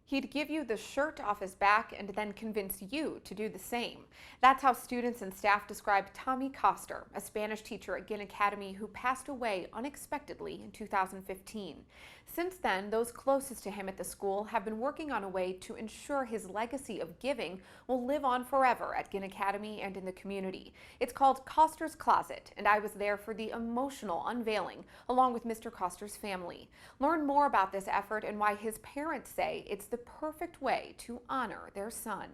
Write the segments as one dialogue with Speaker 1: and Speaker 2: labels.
Speaker 1: He'd give you the shirt off his back and then convince you to do the same. That's how students and staff described Tommy Koster, a Spanish teacher at Ginn Academy who passed away unexpectedly in 2015. Since then, those closest to him at the school have been working on a way to ensure his legacy of giving will live on forever at Ginn Academy and in the community. It's called Koster's Kloset, and I was there for the emotional unveiling along with Mr. Koster's family. Learn more about this effort and why his parents say it's the perfect way to honor their son.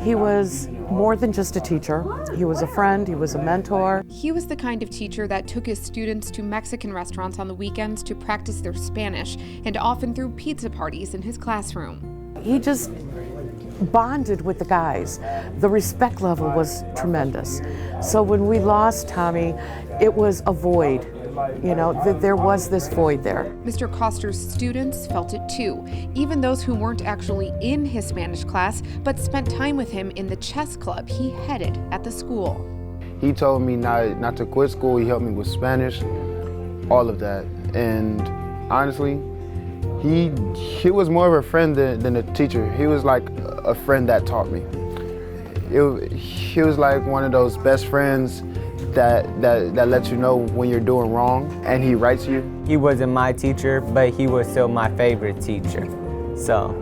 Speaker 2: He was more than just a teacher. He was a friend, he was a mentor.
Speaker 1: He was the kind of teacher that took his students to Mexican restaurants on the weekends to practice their Spanish and often threw pizza parties in his classroom.
Speaker 2: He just bonded with the guys. The respect level was tremendous. So when we lost Tommy, it was a void. You know, there was this void there.
Speaker 1: Mr. Koster's students felt it too, even those who weren't actually in his Spanish class, but spent time with him in the chess club he headed at the school.
Speaker 3: He told me not to quit school. He helped me with Spanish, all of that. And honestly, he was more of a friend than a teacher. He was like a friend that taught me. He was like one of those best friends that lets you know when you're doing wrong, and he writes you.
Speaker 4: He wasn't my teacher, but he was still my favorite teacher. So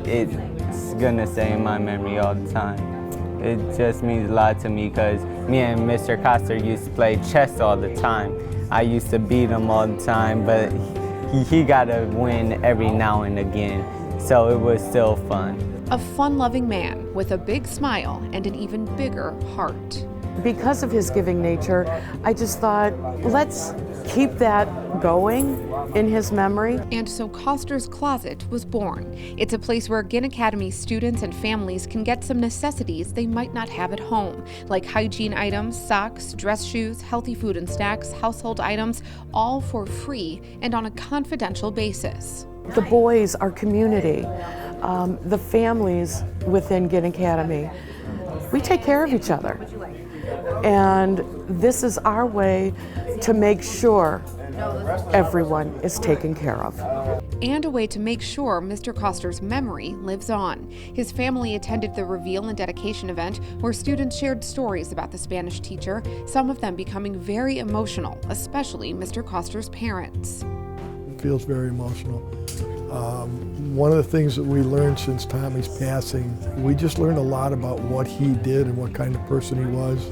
Speaker 4: it's gonna stay in my memory all the time. It just means a lot to me because me and Mr. Koster used to play chess all the time. I used to beat him all the time, but he got to win every now and again. So it was still fun.
Speaker 1: A fun-loving man with a big smile and an even bigger heart.
Speaker 2: Because of his giving nature, I just thought, let's keep that going in his memory.
Speaker 1: And so Koster's Kloset was born. It's a place where Ginn Academy students and families can get some necessities they might not have at home, like hygiene items, socks, dress shoes, healthy food and snacks, household items, all for free and on a confidential basis.
Speaker 2: The boys, our community, the families within Ginn Academy, we take care of each other. And this is our way to make sure everyone is taken care of.
Speaker 1: And a way to make sure Mr. Koster's memory lives on. His family attended the reveal and dedication event where students shared stories about the Spanish teacher, some of them becoming very emotional, especially Mr. Koster's parents.
Speaker 5: It feels very emotional. One of the things that we learned since Tommy's passing, we just learned a lot about what he did and what kind of person he was.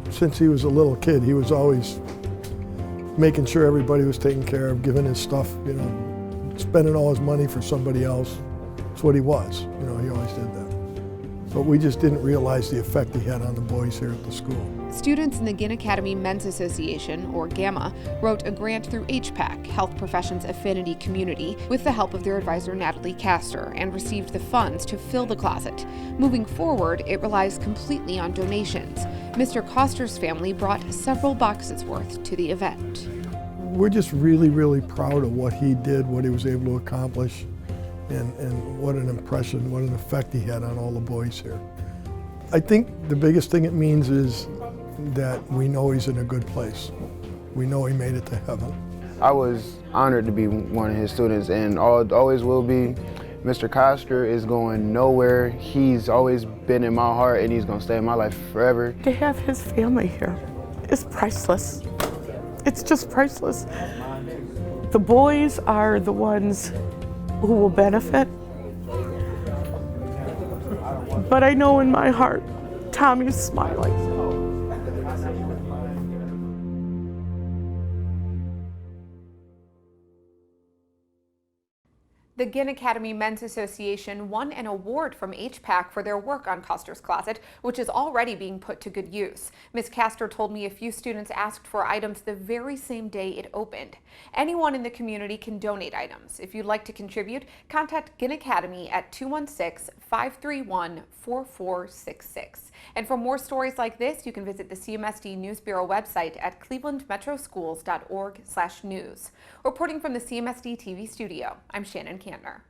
Speaker 5: Since he was a little kid, he was always making sure everybody was taken care of, giving his stuff, you know, spending all his money for somebody else. That's what he was, you know, he always did that. But we just didn't realize the effect he had on the boys here at the school.
Speaker 1: Students in the Ginn Academy Men's Association, or GAMA, wrote a grant through HPAC, Health Professions Affinity Community, with the help of their advisor Natalie Koster, and received the funds to fill the closet. Moving forward, it relies completely on donations. Mr. Koster's family brought several boxes worth to the event.
Speaker 5: We're just really, really proud of what he did, what he was able to accomplish, and what an impression, what an effect he had on all the boys here. I think the biggest thing it means is that we know he's in a good place. We know he made it to heaven.
Speaker 3: I was honored to be one of his students, and always will be. Mr. Koster is going nowhere. He's always been in my heart, and he's going to stay in my life forever.
Speaker 2: To have his family here is priceless. It's just priceless. The boys are the ones who will benefit. But I know in my heart, Tommy's smiling.
Speaker 1: The Ginn Academy Men's Association won an award from HPAC for their work on Koster's Kloset, which is already being put to good use. Ms. Koster told me a few students asked for items the very same day it opened. Anyone in the community can donate items. If you'd like to contribute, contact Ginn Academy at 216-531-4466. And for more stories like this, you can visit the CMSD News Bureau website at clevelandmetroschools.org/news. Reporting from the CMSD TV studio, I'm Shannon Kantner.